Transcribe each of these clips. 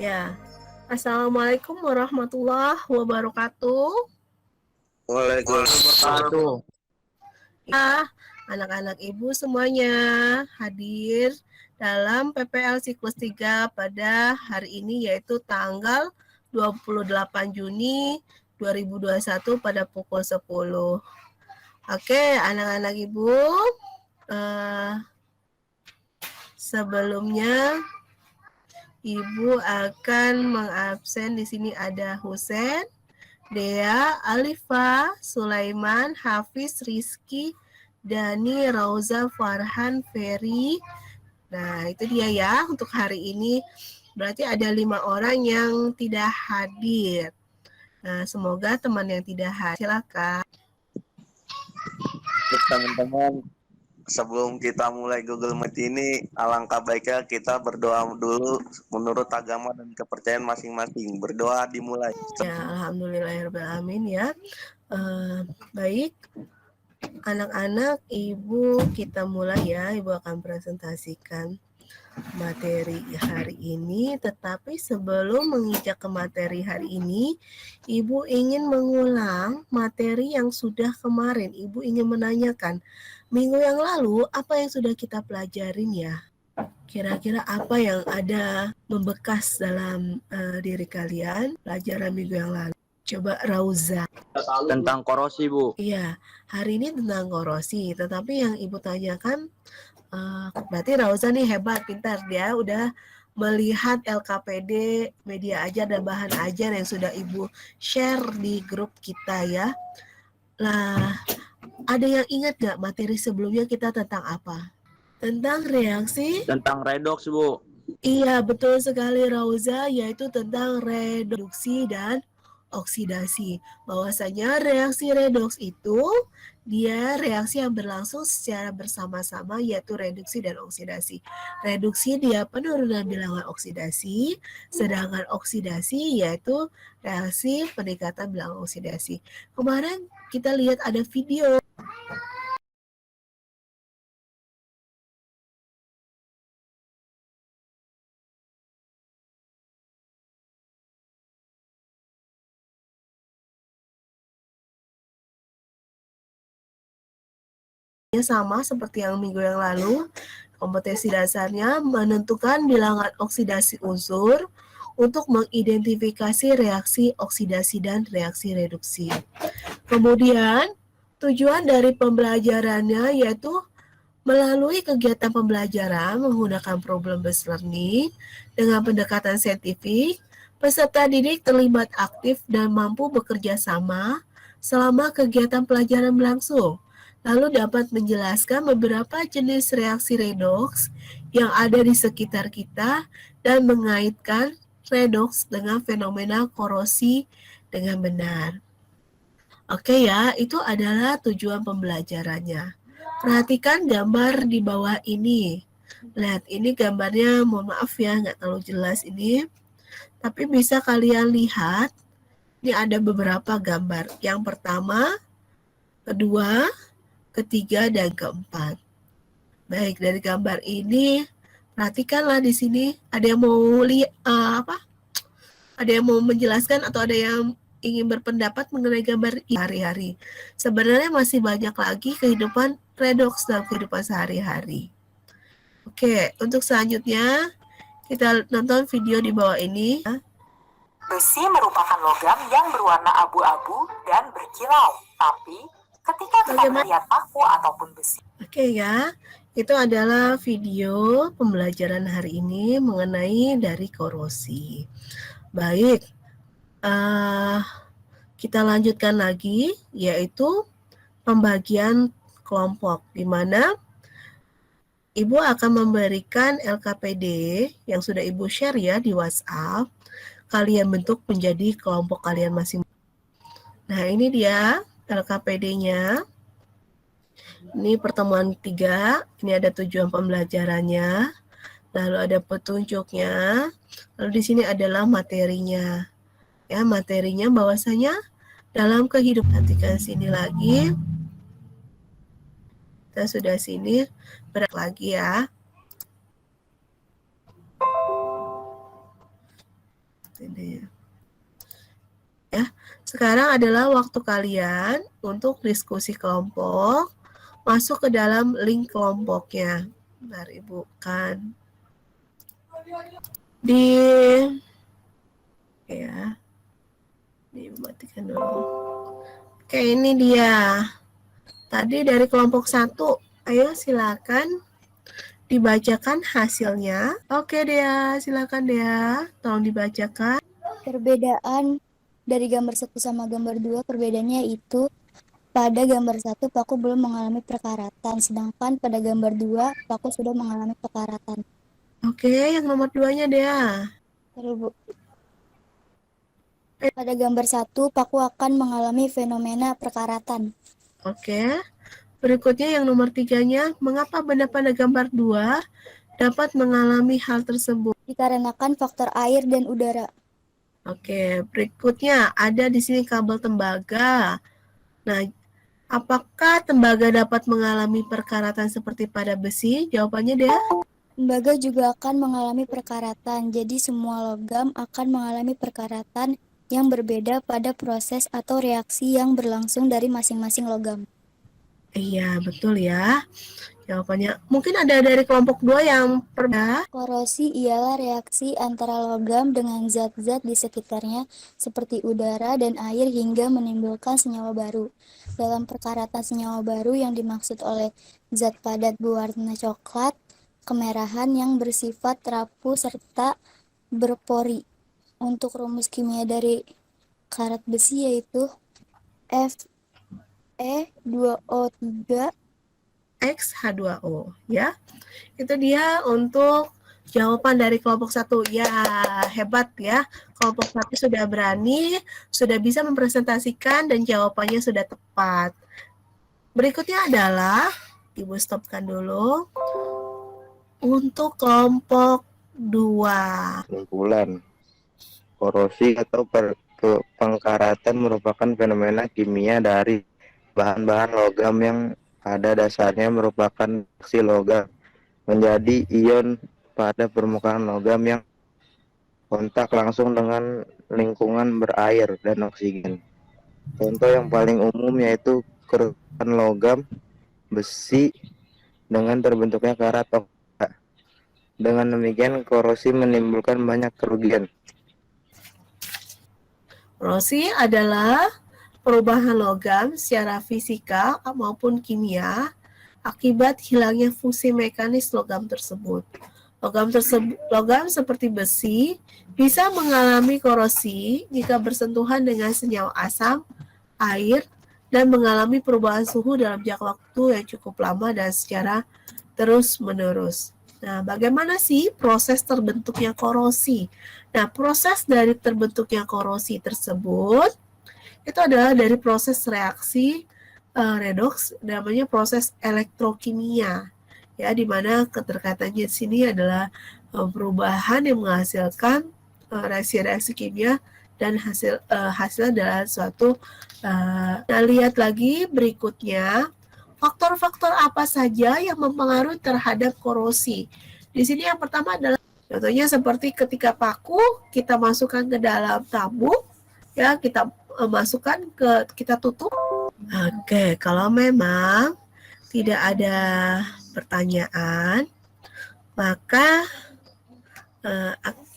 Ya, Assalamualaikum warahmatullahi wabarakatuh. Waalaikumsalam. Ya, anak-anak ibu semuanya hadir dalam PPL siklus 3 pada hari ini, yaitu tanggal 28 Juni 2021 pada pukul 10. Oke, anak-anak ibu, sebelumnya ibu akan mengabsen. Di sini ada Husen, Dea, Alifa, Sulaiman, Hafiz, Rizky, Dani, Rauza, Farhan, Ferry. Nah, itu dia ya untuk hari ini. Berarti ada 5 orang yang tidak hadir. Nah, semoga teman yang tidak hadir, silakan. Teman-teman, sebelum kita mulai Google Meet ini, alangkah baiknya kita berdoa dulu menurut agama dan kepercayaan masing-masing. Berdoa dimulai. Ya, alhamdulillahirrahmanirrahim ya. Baik, anak-anak, ibu kita mulai ya. Ibu akan presentasikan materi hari ini, tetapi sebelum menginjak ke materi hari ini, Ibu ingin mengulang materi yang sudah kemarin. Ibu ingin menanyakan, minggu yang lalu apa yang sudah kita pelajarin ya? Kira-kira apa yang ada membekas dalam diri kalian pelajaran minggu yang lalu? Coba Rauza. Tentang korosi, Bu. Iya, hari ini tentang korosi, tetapi yang Ibu tanyakan, berarti Rauza nih hebat, pintar. Dia udah melihat LKPD, media ajar dan bahan ajar yang sudah Ibu share di grup kita ya. Nah, ada yang ingat gak materi sebelumnya kita tentang apa? Tentang reaksi? Tentang redox, Bu. Iya, betul sekali Rauza, yaitu tentang reduksi dan oksidasi. Bahwasanya reaksi redoks itu dia reaksi yang berlangsung secara bersama-sama, yaitu reduksi dan oksidasi. Reduksi dia penurunan bilangan oksidasi, sedangkan oksidasi yaitu reaksi peningkatan bilangan oksidasi. Kemarin kita lihat ada video sama seperti yang minggu yang lalu. Kompetensi dasarnya menentukan bilangan oksidasi unsur untuk mengidentifikasi reaksi oksidasi dan reaksi reduksi. Kemudian, tujuan dari pembelajarannya yaitu melalui kegiatan pembelajaran menggunakan problem-based learning dengan pendekatan saintifik, peserta didik terlibat aktif dan mampu bekerja sama selama kegiatan pelajaran berlangsung. Lalu dapat menjelaskan beberapa jenis reaksi redoks yang ada di sekitar kita dan mengaitkan redoks dengan fenomena korosi dengan benar. Oke ya, itu adalah tujuan pembelajarannya. Perhatikan gambar di bawah ini. Lihat, ini gambarnya, mohon maaf ya, nggak terlalu jelas ini. Tapi bisa kalian lihat, ini ada beberapa gambar. Yang pertama, kedua, ketiga, dan keempat. Baik, dari gambar ini, perhatikanlah di sini. Ada yang mau lihat apa? Ada yang mau menjelaskan atau ada yang ingin berpendapat mengenai gambar hari-hari? Sebenarnya masih banyak lagi kehidupan redoks dalam kehidupan sehari-hari. Oke, untuk selanjutnya kita nonton video di bawah ini. Besi merupakan logam yang berwarna abu-abu dan berkilau. Tapi ketika kita melihat paku ataupun besi. Oke ya, itu adalah video pembelajaran hari ini mengenai dari korosi. Baik, kita lanjutkan lagi, yaitu pembagian kelompok, di mana Ibu akan memberikan LKPD yang sudah Ibu share ya di WhatsApp. Kalian bentuk menjadi kelompok kalian masing-masing. Nah, ini dia LKPD-nya. Ini pertemuan 3, ini ada tujuan pembelajarannya, lalu ada petunjuknya, lalu di sini adalah materinya. Ya, materinya bahwasanya dalam kehidupan, perhatikan sini lagi. Kita sudah sini, berat lagi ya. sini. Ya, sekarang adalah waktu kalian untuk diskusi kelompok, masuk ke dalam link kelompoknya. Bentar, Ibu kan dimatikan dulu. Oke, ini dia. Tadi dari kelompok 1. Ayo silakan dibacakan hasilnya. Oke, Dea, silakan Dea. Tolong dibacakan. Perbedaan dari gambar 1 sama gambar 2, perbedaannya itu pada gambar 1 Paku belum mengalami perkaratan, sedangkan pada gambar 2 Paku sudah mengalami perkaratan. Oke, yang nomor 2-nya Dea. Terus, Bu. Pada gambar 1 Paku akan mengalami fenomena perkaratan. Oke. Berikutnya yang nomor 3-nya, mengapa benda pada gambar 2 dapat mengalami hal tersebut? Dikarenakan faktor air dan udara. Oke, berikutnya ada di sini kabel tembaga. Nah, apakah tembaga dapat mengalami perkaratan seperti pada besi? Jawabannya Dea. Tembaga juga akan mengalami perkaratan, jadi semua logam akan mengalami perkaratan yang berbeda pada proses atau reaksi yang berlangsung dari masing-masing logam. Iya, betul ya. Jawabannya mungkin ada dari kelompok 2 yang berbeda. Korosi ialah reaksi antara logam dengan zat-zat di sekitarnya seperti udara dan air hingga menimbulkan senyawa baru. Dalam perkaratan senyawa baru yang dimaksud oleh zat padat berwarna coklat, kemerahan yang bersifat rapuh serta berpori. Untuk rumus kimia dari karat besi yaitu Fe2O3 XH2O ya. Itu dia untuk jawaban dari kelompok 1. Ya, hebat ya. Kelompok 1 sudah berani, sudah bisa mempresentasikan dan jawabannya sudah tepat. Berikutnya adalah, Ibu stopkan dulu. Untuk kelompok 2. Kesimpulan, korosi atau pengkaratan merupakan fenomena kimia dari bahan-bahan logam yang pada dasarnya merupakan reaksi logam menjadi ion pada permukaan logam yang kontak langsung dengan lingkungan berair dan oksigen. Contoh yang paling umum yaitu kerusakan logam besi dengan terbentuknya karat oksida. Dengan demikian korosi menimbulkan banyak kerugian. Korosi adalah perubahan logam secara fisika maupun kimia akibat hilangnya fungsi mekanis logam tersebut. Logam seperti besi bisa mengalami korosi jika bersentuhan dengan senyawa asam, air, dan mengalami perubahan suhu dalam jangka waktu yang cukup lama dan secara terus-menerus. Nah, bagaimana sih proses terbentuknya korosi? Nah, proses dari terbentuknya korosi tersebut itu adalah dari proses reaksi redoks, namanya proses elektrokimia, ya, di mana keterkaitannya di sini adalah perubahan yang menghasilkan reaksi-reaksi kimia dan hasilnya adalah suatu. Nah, lihat lagi berikutnya, faktor-faktor apa saja yang mempengaruhi terhadap korosi. Di sini yang pertama adalah contohnya seperti ketika paku kita masukkan ke dalam tabung, ya, kita masukkan kita tutup. Oke, kalau memang tidak ada pertanyaan, maka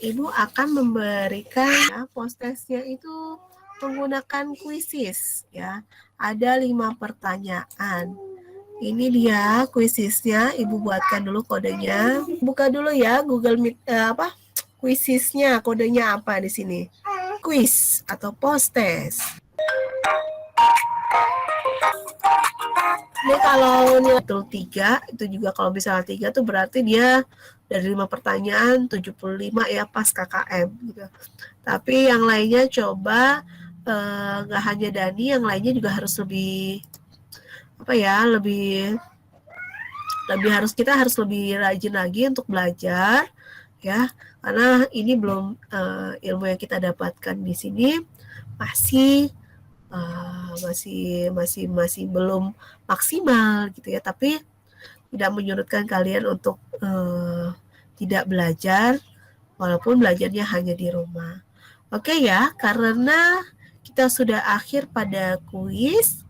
Ibu akan memberikan ya, post-testnya itu menggunakan kuisis ya. Ada 5 pertanyaan. Ini dia kuisisnya, Ibu buatkan dulu kodenya. Buka dulu ya Google Meet kuisisnya, kodenya apa di sini? Quiz atau post-test. Ini kalau nilai betul 3, itu juga kalau misalnya 3 tuh berarti dia dari 5 pertanyaan 75 ya pas KKM gitu. Tapi yang lainnya coba nggak hanya Dani, yang lainnya juga harus lebih kita harus lebih rajin lagi untuk belajar ya, karena ini belum ilmu yang kita dapatkan di sini masih belum maksimal gitu ya, tapi tidak menyurutkan kalian untuk tidak belajar walaupun belajarnya hanya di rumah. Oke ya, karena kita sudah akhir pada kuis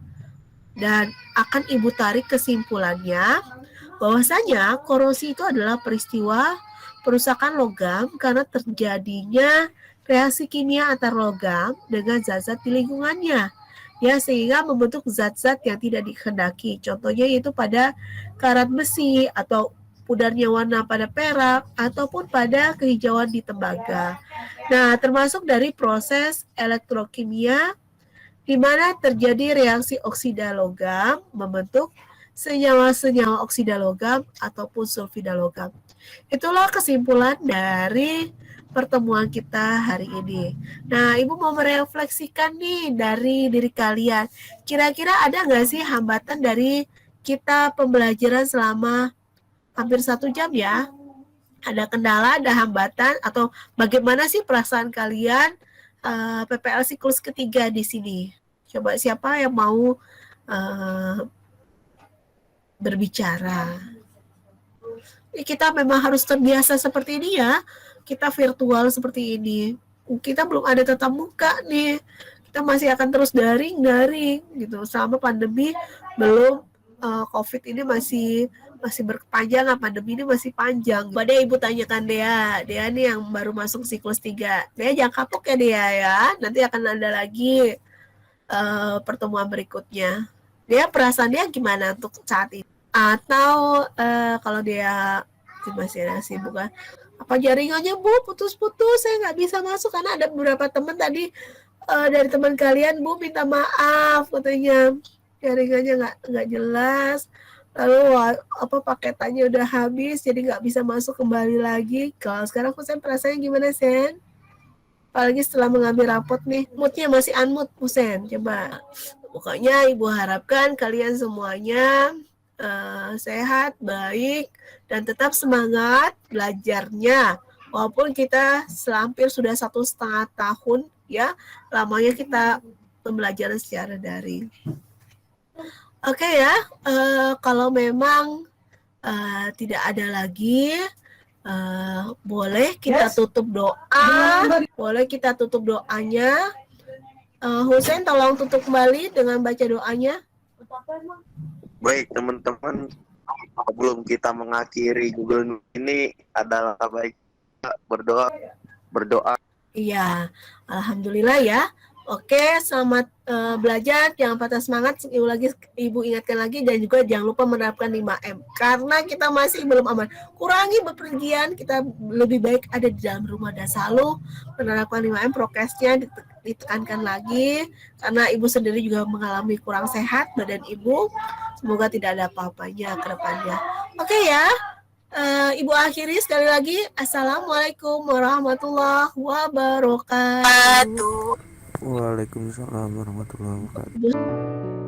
dan akan Ibu tarik kesimpulannya bahwasanya korosi itu adalah peristiwa perusakan logam karena terjadinya reaksi kimia antar logam dengan zat-zat di lingkungannya. Ya, sehingga membentuk zat-zat yang tidak dikehendaki. Contohnya yaitu pada karat besi atau pudarnya warna pada perak ataupun pada kehijauan di tembaga. Nah, termasuk dari proses elektrokimia di mana terjadi reaksi oksida logam membentuk senyawa-senyawa oksida logam ataupun sulfida logam. Itulah kesimpulan dari pertemuan kita hari ini. Nah, Ibu mau merefleksikan nih dari diri kalian. Kira-kira ada nggak sih hambatan dari kita pembelajaran selama hampir 1 jam ya? Ada kendala, ada hambatan, atau bagaimana sih perasaan kalian PPL siklus ketiga di sini? Coba siapa yang mau berbicara? Kita memang harus terbiasa seperti ini ya. Kita virtual seperti ini. Kita belum ada tatap muka nih. Kita masih akan terus daring gitu. Selama pandemi belum COVID ini masih berkepanjangan, pandemi ini masih panjang. Pada Ibu tanyakan Dea nih yang baru masuk siklus 3. Dea jangan kapok ya Dea ya. Nanti akan ada lagi pertemuan berikutnya. Dea perasaan dia gimana untuk saat ini? Atau kalau dia masih ada sibuk kan, apa jaringannya Bu putus-putus, saya nggak bisa masuk karena ada beberapa teman tadi dari teman kalian Bu minta maaf katanya jaringannya nggak jelas, lalu apa paketannya udah habis jadi nggak bisa masuk kembali lagi. Kalau sekarang Husen perasaannya gimana Sen? Apalagi setelah mengambil rapot nih, moodnya masih unmood Husen, coba. Pokoknya Ibu harapkan kalian semuanya sehat, baik, dan tetap semangat belajarnya. Walaupun kita selampir sudah 1,5 tahun ya, lamanya kita pembelajaran secara daring. Oke ya, kalau memang tidak ada lagi, boleh kita tutup doa, boleh kita tutup doanya. Husen tolong tutup kembali dengan baca doanya. Baik teman-teman, sebelum kita mengakhiri Google Meet ini adalah baik berdoa. Iya, alhamdulillah ya. Oke, selamat belajar, jangan patah semangat. Ibu ingatkan lagi dan juga jangan lupa menerapkan 5M karena kita masih belum aman. Kurangi bepergian, kita lebih baik ada di dalam rumah dan selalu menerapkan 5M, prokesnya ditekankan lagi karena ibu sendiri juga mengalami kurang sehat badan ibu. Semoga tidak ada apa-apanya ke depannya. Oke ya. Ibu akhiri sekali lagi. Assalamualaikum warahmatullahi wabarakatuh. Waalaikumsalam warahmatullahi wabarakatuh.